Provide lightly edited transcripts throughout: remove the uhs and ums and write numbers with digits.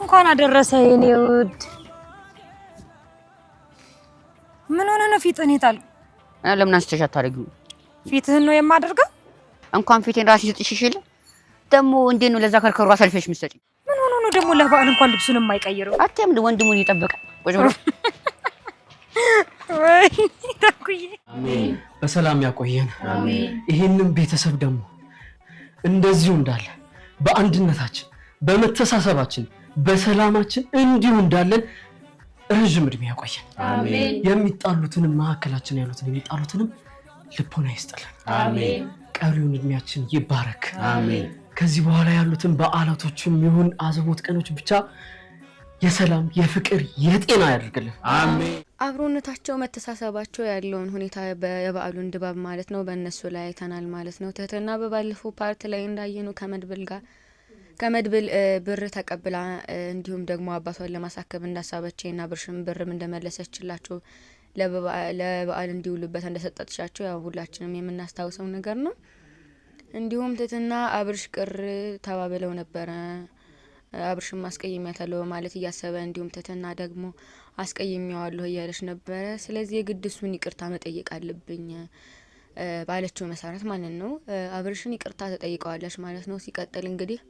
እንኳን አደረሰ የኔ ውድ። ምን ሆነ ነው ፊትህን የጣል? ለምን አንስተሽ አታደርጊው? ፊትህን ነው የማደርገው? እንኳን ፊቴን ራስሽ ትሽሽል ደግሞ እንዴት ነው ለዛ ከርከሩ አሳልፈሽ ምትሰጪ? ምን ሆነ ነው ደግሞ ለበዓል እንኳን ልብሱን የማይቀይረው? አትያም ወንድሙን እየጠበቀ ቁጭ ብሎ ወይ ታኩዬ። አሜን። በሰላም ያቆየን። አሜን። ይሄንን ቤተሰብ ደግሞ እንደዚሁ እንዳለ በአንድነታችን በመተሳሰባችን በሰላማችን እንዲሁ እንዳለን ረጅም እድሜ ያቆየን። አሜን። የሚጣሉትንም መሀከላችን ያሉትን የሚጣሉትንም ልቦና ይስጥልን። አሜን። ቀሪውን እድሜያችን ይባረክ። አሜን። ከዚህ በኋላ ያሉትን በዓላቶችም ይሁን አዘቦት ቀኖች ብቻ የሰላም የፍቅር የጤና ያደርግልን። አሜን። አብሮነታቸው መተሳሰባቸው ያለውን ሁኔታ የበዓሉን ድባብ ማለት ነው በእነሱ ላይ አይተናል ማለት ነው። ትህትና በባለፈው ፓርት ላይ እንዳየነው ከመድብል ብር ተቀብላ እንዲሁም ደግሞ አባቷን ለማሳከብ እንዳሳበችና ብርም እንደመለሰችላቸው ለበዓል እንዲውሉበት እንደሰጠቻቸው ያው ሁላችንም የምናስታውሰው ነገር ነው። እንዲሁም ትህትና አብርሽ ቅር ተባብለው ነበረ። አብርሽም አስቀይሜያታለሁ በማለት እያሰበ እንዲሁም ትህትና ደግሞ አስቀይሜዋለሁ እያለች ነበረ። ስለዚህ የግድ እሱን ይቅርታ መጠየቅ አለብኝ ባለችው መሰረት ማለት ነው አብርሽን ይቅርታ ተጠይቀዋለች ማለት ነው። ሲቀጥል እንግዲህ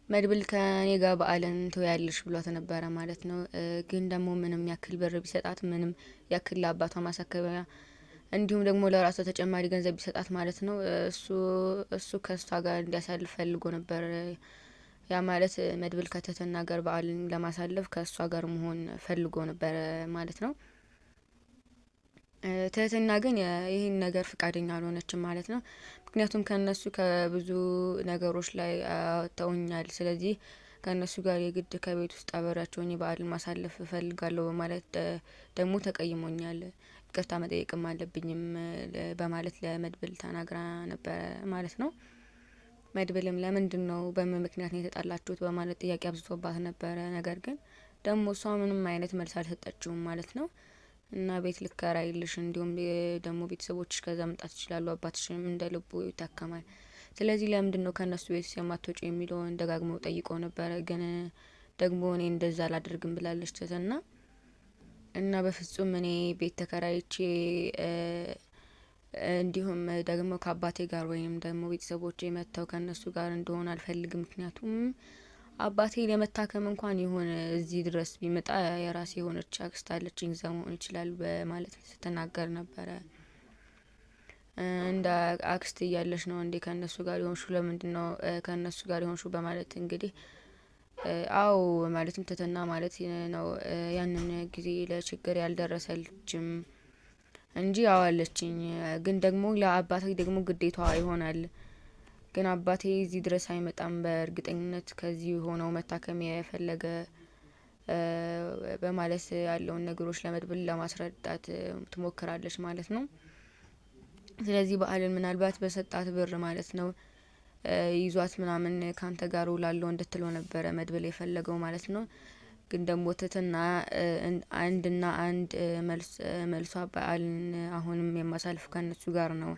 መድብል ከኔ ጋር በዓልን ትወያለሽ ብሏት ነበረ ማለት ነው። ግን ደግሞ ምንም ያክል ብር ቢሰጣት ምንም ያክል ለአባቷ ማሳከቢያ እንዲሁም ደግሞ ለራሷ ተጨማሪ ገንዘብ ቢሰጣት ማለት ነው እሱ ከሷ ጋር እንዲያሳልፍ ፈልጎ ነበር። ያ ማለት መድብል ከትህትና ጋር በዓልን ለማሳለፍ ከሷ ጋር መሆን ፈልጎ ነበር ማለት ነው። ትህትና ግን ይህን ነገር ፍቃደኛ አልሆነችም ማለት ነው። ምክንያቱም ከነሱ ከብዙ ነገሮች ላይ አውጥተውኛል፣ ስለዚህ ከነሱ ጋር የግድ ከቤት ውስጥ አበራቸውን በዓልን ማሳለፍ እፈልጋለሁ በማለት ደግሞ ተቀይሞኛል፣ ይቅርታ መጠየቅም አለብኝም በማለት ለመድብል ተናግራ ነበረ ማለት ነው። መድብልም ለምንድን ነው በምን ምክንያት ነው የተጣላችሁት በማለት ጥያቄ አብዝቶባት ነበረ። ነገር ግን ደግሞ እሷ ምንም አይነት መልስ አልሰጠችውም ማለት ነው። እና ቤት ልከራይልሽ እንዲሁም ደግሞ ቤተሰቦችሽ ከዛ መምጣት ይችላሉ፣ አባትሽም እንደ ልቡ ይታከማል፣ ስለዚህ ለምንድን ነው ከነሱ ቤት የማትወጪ የሚለውን ደጋግሞ ጠይቆ ነበረ። ግን ደግሞ እኔ እንደዛ አላደርግም ብላለች ትህትና። እና በፍጹም እኔ ቤት ተከራይቼ እንዲሁም ደግሞ ከአባቴ ጋር ወይም ደግሞ ቤተሰቦቼ መጥተው ከነሱ ጋር እንደሆነ አልፈልግም፣ ምክንያቱም አባቴ ለመታከም እንኳን ይሆን እዚህ ድረስ ቢመጣ የራሴ የሆነች አክስት አለችኝ፣ እዛ መሆን ይችላል በማለት ስትናገር ነበረ። እንደ አክስት እያለሽ ነው እንዴ ከነሱ ጋር ይሆንሹ? ለምንድን ነው ከነሱ ጋር ይሆንሹ? በማለት እንግዲህ አው ማለትም ትህትና ማለት ነው ያንን ጊዜ ለችግር ያልደረሰልችም እንጂ አዋለችኝ። ግን ደግሞ ለአባቴ ደግሞ ግዴታዋ ይሆናል። ግን አባቴ እዚህ ድረስ አይመጣም በእርግጠኝነት ከዚህ ሆነው መታከም የፈለገ በማለት ያለውን ነገሮች ለመድብል ለማስረዳት ትሞክራለች ማለት ነው። ስለዚህ በዓልን ምናልባት በሰጣት ብር ማለት ነው ይዟት ምናምን ካንተ ጋር ውላለሁ እንድትለው ነበረ መድብል የፈለገው ማለት ነው። ግን ደግሞ ትህትና አንድ መልሷ በዓልን አሁንም የማሳልፍ ከነሱ ጋር ነው፣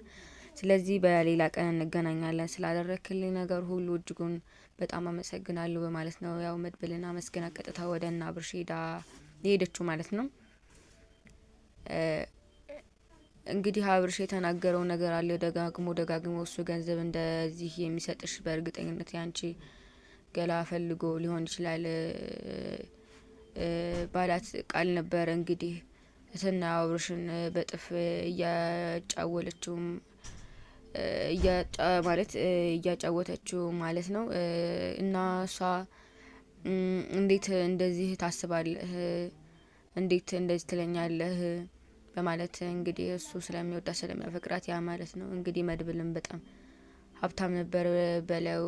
ስለዚህ በሌላ ቀን እንገናኛለን፣ ስላደረክልኝ ነገር ሁሉ እጅጉን በጣም አመሰግናለሁ በማለት ነው ያው መድብልን አመስግና ቀጥታ ወደ እና አብርሽ ሄደችው ማለት ነው። እንግዲህ አብርሽ የተናገረው ነገር አለ ደጋግሞ እሱ ገንዘብ እንደዚህ የሚሰጥሽ በእርግጠኝነት ያንቺ ገላ ፈልጎ ሊሆን ይችላል ባላት ቃል ነበር። እንግዲህ ትህትና አብርሽን በጥፍ እያጫወተችው ማለት ነው። እና እሷ እንዴት እንደዚህ ታስባለህ? እንዴት እንደዚህ ትለኛለህ? በማለት እንግዲህ እሱ ስለሚወዳት ስለሚያፈቅራት ያ ማለት ነው። እንግዲህ መድብልም በጣም ሀብታም ነበር በለው፣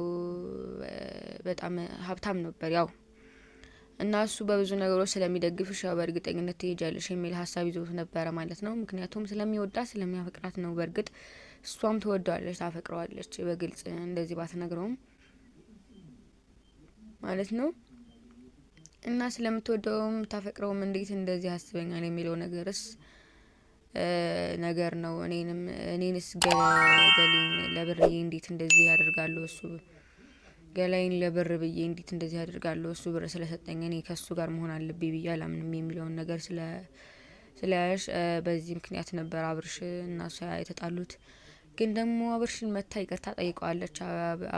በጣም ሀብታም ነበር ያው እና እሱ በብዙ ነገሮች ስለሚደግፍሽ ያው በእርግጠኝነት ትሄጃለሽ የሚል ሀሳብ ይዞት ነበረ ማለት ነው። ምክንያቱም ስለሚወዳት ስለሚያፈቅራት ነው። በእርግጥ እሷም ትወደዋለች፣ ታፈቅረዋለች በግልጽ እንደዚህ ባትነግረውም ማለት ነው። እና ስለምትወደውም ታፈቅረውም እንዴት እንደዚህ ያስበኛል የሚለው ነገርስ ነገር ነው። እኔንስ ገሊን ለብርዬ እንዴት እንደዚህ ያደርጋሉ እሱ ገላይን ለብር ብዬ እንዴት እንደዚህ አድርጋለሁ? እሱ ብር ስለሰጠኝ እኔ ከሱ ጋር መሆን አለብኝ ብዬ አላምንም የሚለውን ነገር ስለያሽ በዚህ ምክንያት ነበር አብርሽ እና እሷ የተጣሉት። ግን ደግሞ አብርሽን መታ ይቅርታ ጠይቀዋለች።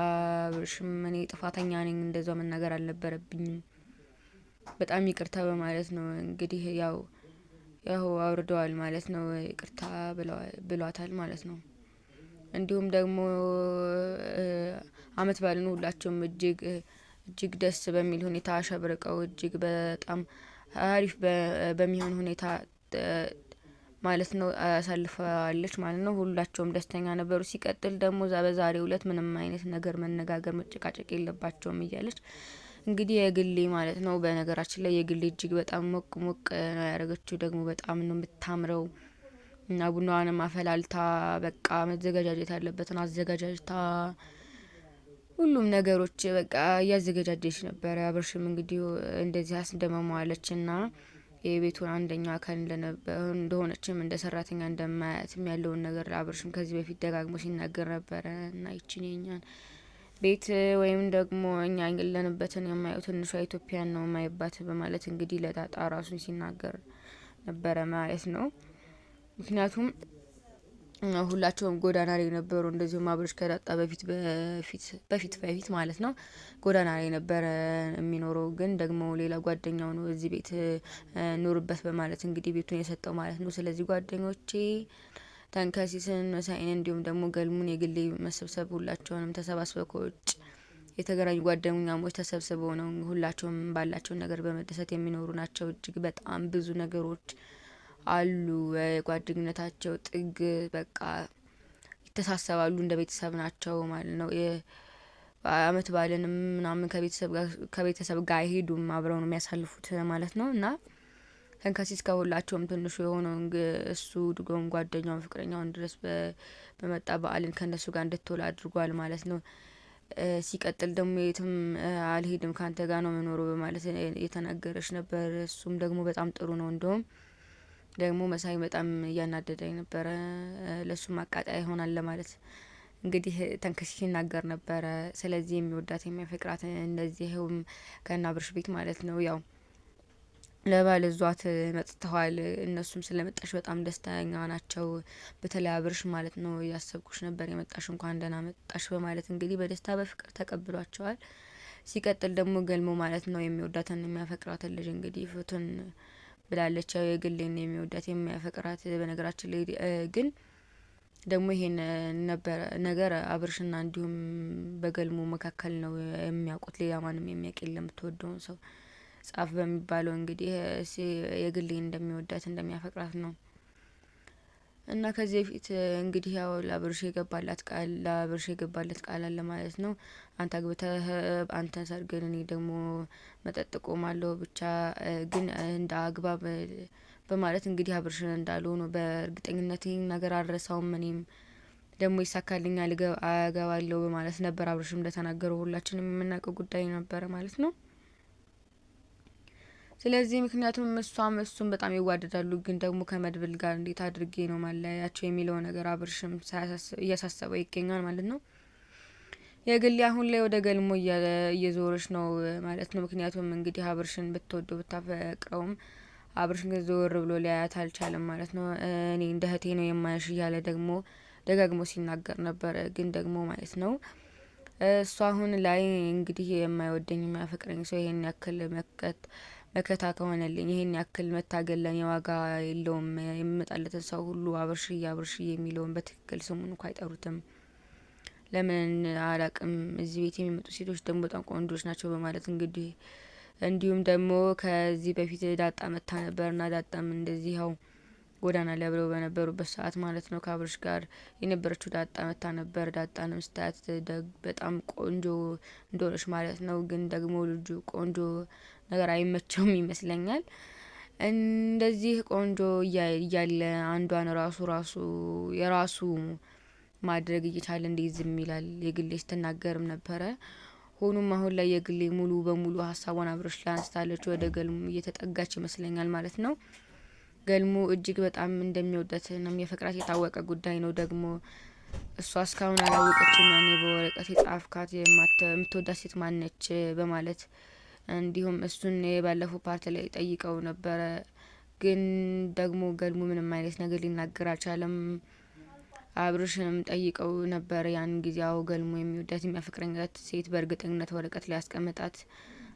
አብርሽም እኔ ጥፋተኛ ነኝ፣ እንደዛ መናገር አልነበረብኝም፣ በጣም ይቅርታ በማለት ነው እንግዲህ ያው አውርደዋል ማለት ነው። ይቅርታ ብሏታል ማለት ነው። እንዲሁም ደግሞ አመት ባልን ሁላቸውም እጅግ ደስ በሚል ሁኔታ አሸብርቀው እጅግ በጣም አሪፍ በሚሆን ሁኔታ ማለት ነው አሳልፈዋለች ማለት ነው። ሁላቸውም ደስተኛ ነበሩ። ሲቀጥል ደግሞ በዛሬው ዕለት ምንም አይነት ነገር መነጋገር መጨቃጨቅ የለባቸውም እያለች እንግዲህ የግሌ ማለት ነው። በነገራችን ላይ የግሌ እጅግ በጣም ሞቅ ነው ያደረገችው። ደግሞ በጣም ነው የምታምረው እና ቡናዋንም አፈላልታ በቃ መዘጋጃጀት ያለበትን አዘጋጃጅታ ሁሉም ነገሮች በቃ እያዘገጃጀች ነበር። አብርሽም እንግዲህ እንደዚህ አስደመመዋለች እና የቤቱን አንደኛ አካል እንደሆነችም እንደ ሰራተኛ እንደማያትም ያለውን ነገር አብርሽም ከዚህ በፊት ደጋግሞ ሲናገር ነበረ እና ይችን የኛን ቤት ወይም ደግሞ እኛ ያለንበትን የማየው ትንሿ ኢትዮጵያን ነው የማይባት በማለት እንግዲህ ለዳጣ ራሱን ሲናገር ነበረ ማለት ነው። ምክንያቱም ሁላቸውም ጎዳና ላይ ነበሩ። እንደዚሁም አብርሽ ከዳጣ በፊት ማለት ነው ጎዳና ላይ ነበረ የሚኖረው። ግን ደግሞ ሌላ ጓደኛው ነው እዚህ ቤት ኑርበት በማለት እንግዲህ ቤቱን የሰጠው ማለት ነው። ስለዚህ ጓደኞቼ ተንከሲስን፣ መሳይን እንዲሁም ደግሞ ገልሙን የግሌ መሰብሰብ ሁላቸውንም ተሰባስበው ከውጭ የተገናኙ ጓደኛሞች ተሰብስበው ነው ሁላቸውም ባላቸው ነገር በመደሰት የሚኖሩ ናቸው። እጅግ በጣም ብዙ ነገሮች አሉ። ጓደኝነታቸው ጥግ በቃ ይተሳሰባሉ፣ እንደ ቤተሰብ ናቸው ማለት ነው። አመት ባለንም ምናምን ከቤተሰብ ጋር አይሄዱም፣ አብረው ነው የሚያሳልፉት ማለት ነው። እና ተንከሲስ ከሁላቸውም ትንሹ የሆነው እሱ ድጎም ጓደኛውን ፍቅረኛውን ድረስ በመጣ በዓልን ከእነሱ ጋር እንድትውል አድርጓል ማለት ነው። ሲቀጥል ደግሞ የትም አልሄድም ካንተ ጋር ነው መኖረው በማለት የተናገረች ነበር። እሱም ደግሞ በጣም ጥሩ ነው። እንደውም ደግሞ መሳይ በጣም እያናደደኝ ነበረ፣ ለሱም አቃጣይ ይሆናል ለማለት እንግዲህ ተንከሲስ ይናገር ነበረ። ስለዚህ የሚወዳት የሚያፈቅራት እንደዚህም ከና አብርሽ ቤት ማለት ነው ያው ለባል ዟት መጥተዋል። እነሱም ስለመጣሽ በጣም ደስተኛ ናቸው። በተለይ አብርሽ ማለት ነው ያሰብኩሽ ነበር የመጣሽ እንኳን ደህና መጣሽ በማለት እንግዲህ በደስታ በፍቅር ተቀብሏቸዋል። ሲቀጥል ደግሞ ገልሞ ማለት ነው የሚወዳትን የሚያፈቅራትን ልጅ እንግዲህ ፍቱን ብላለች። የግሌን የሚወዳት የሚያፈቅራት በነገራችን ላይ ግን ደግሞ ይሄን ነገር አብርሽና እንዲሁም በገልሞ መካከል ነው የሚያውቁት። ሌላ ማንም የሚያውቅ የለም የምትወደውን ሰው ጻፍ በሚባለው እንግዲህ የግሌ እንደሚወዳት እንደሚያፈቅራት ነው። እና ከዚህ በፊት እንግዲህ ያው ለአብርሽ የገባላት ቃል አለ ማለት ነው። አንተ አግብተህ አንተ ሰርግን እኔ ደግሞ መጠጥ ቆማለሁ ብቻ ግን እንደ አግባብ በማለት እንግዲህ አብርሽን እንዳልሆነ በእርግጠኝነት ይህን ነገር አልረሳውም፣ እኔም ደግሞ ይሳካልኛል አገባለሁ በማለት ነበር አብርሽም እንደተናገረው ሁላችንም የምናውቀው ጉዳይ ነበረ ማለት ነው። ስለዚህ ምክንያቱም እሱም በጣም ይዋደዳሉ። ግን ደግሞ ከመድብል ጋር እንዴት አድርጌ ነው ማለያያቸው የሚለው ነገር አብርሽም እያሳሰበው ይገኛል ማለት ነው። የግሌ አሁን ላይ ወደ ገልሞ እየዞረች ነው ማለት ነው። ምክንያቱም እንግዲህ አብርሽን ብትወደው ብታፈቅረውም አብርሽን ዞር ብሎ ሊያያት አልቻለም ማለት ነው። እኔ እንደ እህቴ ነው የማያሽ እያለ ደግሞ ደጋግሞ ሲናገር ነበረ። ግን ደግሞ ማለት ነው እሱ አሁን ላይ እንግዲህ የማይወደኝ የማያፈቅረኝ ሰው ይሄን ያክል መከታ ከሆነልኝ ይሄን ያክል መታገል ለኔ ዋጋ የለውም። የሚመጣለትን ሰው ሁሉ አብርሽዬ የሚለውን በትክክል ስሙን እንኳ አይጠሩትም። ለምን አላቅም። እዚህ ቤት የሚመጡ ሴቶች ደግሞ በጣም ቆንጆች ናቸው በማለት እንግዲህ እንዲሁም ደግሞ ከዚህ በፊት ዳጣ መታ ነበርና ዳጣም እንደዚህ ያው ጎዳና ላይ አብረው በነበሩበት ሰዓት ማለት ነው ከአብርሽ ጋር የነበረችው ዳጣ መታ ነበር። ዳጣንም ስታያት በጣም ቆንጆ እንደሆነች ማለት ነው። ግን ደግሞ ልጁ ቆንጆ ነገር አይመቸውም ይመስለኛል። እንደዚህ ቆንጆ እያለ አንዷን ራሱ የራሱ ማድረግ እየቻለ እንዴት ዝም ይላል? የግሌ ስትናገርም ነበረ። ሆኖም አሁን ላይ የግሌ ሙሉ በሙሉ ሀሳቧን አብርሽ ላይ አንስታለች። ወደ ገልሙ እየተጠጋች ይመስለኛል ማለት ነው። ገልሙ እጅግ በጣም እንደሚወዳት ነው የሚያፈቅራት የታወቀ ጉዳይ ነው። ደግሞ እሷ እስካሁን አላወቀችም ያኔ በወረቀት የጻፍካት የምትወዳት ሴት ማነች በማለት እንዲሁም እሱን ባለፈው ፓርት ላይ ጠይቀው ነበረ። ግን ደግሞ ገልሙ ምንም አይነት ነገር ሊናገር አልቻለም። አብርሽንም ጠይቀው ነበር ያን ጊዜው ገልሙ የሚወዳት የሚያፈቅረኛት ሴት በእርግጠኝነት ወረቀት ላይ ያስቀመጣት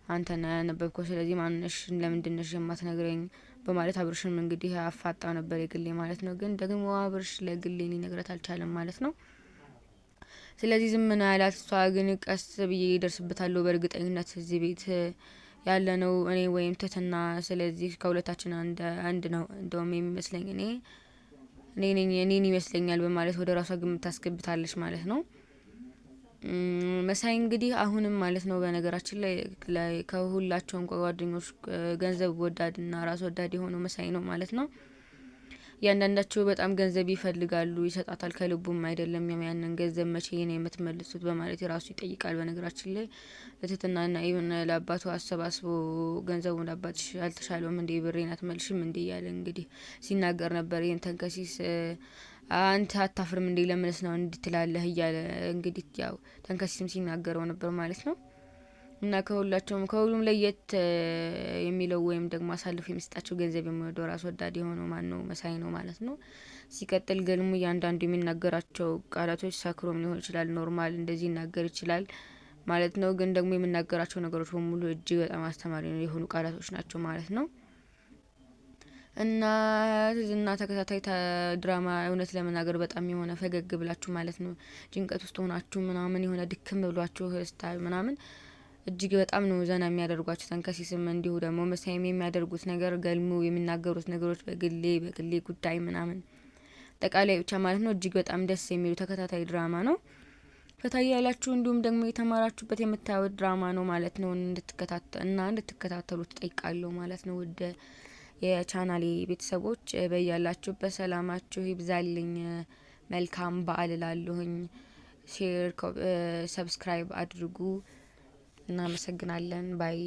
አንተና ያነበብከው ስለዚህ ማንነሽ ለምንድነሽ የማትነግረኝ በማለት አብርሽንም እንግዲህ አፋጣው ነበር የግሌ ማለት ነው። ግን ደግሞ አብርሽ ለግሌ ሊነግራት አልቻለም ማለት ነው። ስለዚህ ዝም ነው ያላት። እሷ ግን ቀስ ብዬ ይደርስበታለሁ በእርግጠኝነት እዚህ ቤት ያለ ነው እኔ ወይም ትትና ስለዚህ ከሁለታችን አንድ ነው እንደውም የሚመስለኝ እኔን ይመስለኛል በማለት ወደ ራሷ ግምት ታስገብታለች ማለት ነው። መሳይ እንግዲህ አሁንም ማለት ነው በነገራችን ላይ ከሁላቸውም ጓደኞች ገንዘብ ወዳድና ራስ ወዳድ የሆነው መሳይ ነው ማለት ነው። ያንዳንዳቸው በጣም ገንዘብ ይፈልጋሉ፣ ይሰጣታል ከልቡም አይደለም። ያንን ገንዘብ መቼ ነው የምትመልሱት በማለት የራሱ ይጠይቃል። በነገራችን ላይ ለትትናና ኢቭን ለአባቱ አሰባስቦ ገንዘቡን አባትሽ አልተሻለውም እንዴ ብሬን አትመልሽም እንዴ እያለ እንግዲህ ሲናገር ነበር። ይህን ተንከሲስ አንተ አታፍርም እንዴ ለምንስ ነው እንድትላለህ እያለ እንግዲህ ያው ተንከሲስም ሲናገረው ነበር ማለት ነው። እና ከሁሉም ለየት የሚለው ወይም ደግሞ አሳልፎ የሚሰጣቸው ገንዘብ የሚወደው ራስ ወዳድ የሆነው ማን ነው? መሳይ ነው ማለት ነው። ሲቀጥል ገልሙ እያንዳንዱ የሚናገራቸው ቃላቶች ሰክሮም ሊሆን ይችላል፣ ኖርማል እንደዚህ ይናገር ይችላል ማለት ነው። ግን ደግሞ የሚናገራቸው ነገሮች በሙሉ እጅግ በጣም አስተማሪ የሆኑ ቃላቶች ናቸው ማለት ነው። እና ተከታታይ ድራማ እውነት ለመናገር በጣም የሆነ ፈገግ ብላችሁ ማለት ነው ጭንቀት ውስጥ ሆናችሁ ምናምን የሆነ ድክም ብሏችሁ ስታዩ ምናምን እጅግ በጣም ነው ዘና የሚያደርጓቸው። ተንከሲስም እንዲሁ ደግሞ መሳይም የሚያደርጉት ነገር ገልሙ የሚናገሩት ነገሮች በግሌ ጉዳይ ምናምን ጠቃላይ ብቻ ማለት ነው እጅግ በጣም ደስ የሚሉ ተከታታይ ድራማ ነው። ፈታያላችሁ እንዲሁም ደግሞ የተማራችሁበት የምታዩት ድራማ ነው ማለት ነው። እንድትከታተሉት ጠይቃለሁ ማለት ነው። ወደ የቻናሌ ቤተሰቦች በያላችሁበት ሰላማችሁ ይብዛልኝ። መልካም በዓል እላለሁኝ። ሼር ሰብስክራይብ አድርጉ። እናመሰግናለን። ባይ